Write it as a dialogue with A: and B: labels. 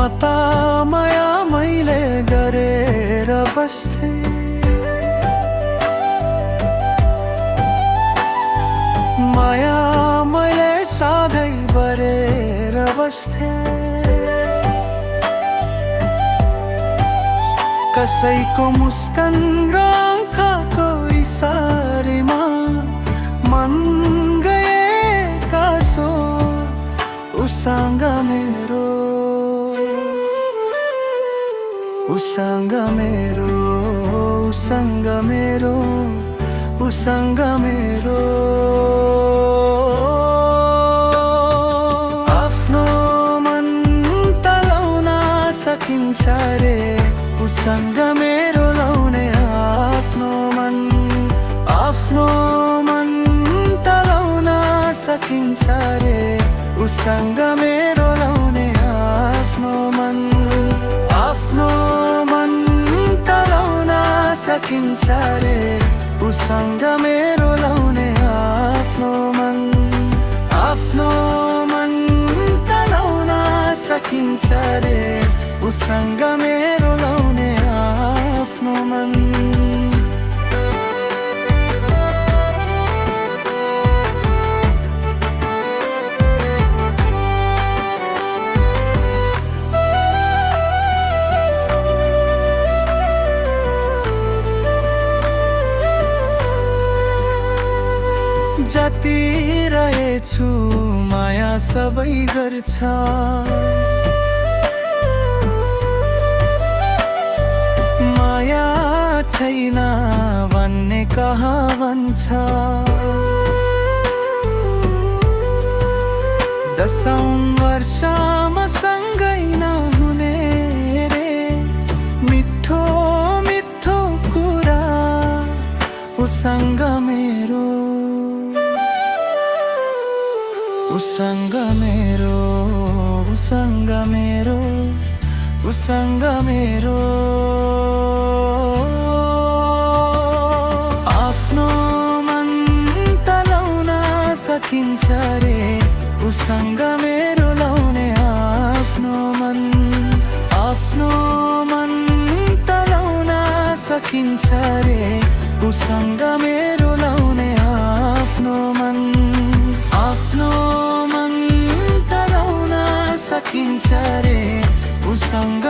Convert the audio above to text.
A: मता माया मैले गरेर बस्थे, माया मैले सधैँ बरेर बस्थे। कसैको मुस्कान र आँखाको इसारामा मन गएका सो उसँग मेरो, उसँग मेरो, उसँग मेरो, उसँग मेरो। आफ्नो मन तलाउन सकिन्छ रे, उसँग मेरो लाउने। आफ्नो मन तलाउन सकिन्छ रे, उसँग मेरो लाउने। आफ्नो मन तलाउन सकिन्छ रे, उसँग मेरो लाउने। आफ्नो मन तलाउन सकिन्छ रे, उसँग मेरो लाउने। आफ्नो मन जति रहेछु माया सबै गर्छ, माया छैन भन्ने कहाँ भन्छ। 10औं वर्षमा सँगै नहुने रे, मिठो मिठो कुरा उसँग मेरो, उसँग मेरो, उसँग मेरो, उसँग मेरो। आफ्नो मन तलाउन सकिन्छ रे, उसँग मेरो लाउने। आफ्नो मन तलाउन सकिन्छ रे, उसँग मेरो लाउने। आफ्नो मन तलाउन सकिन्छ रे, उसँग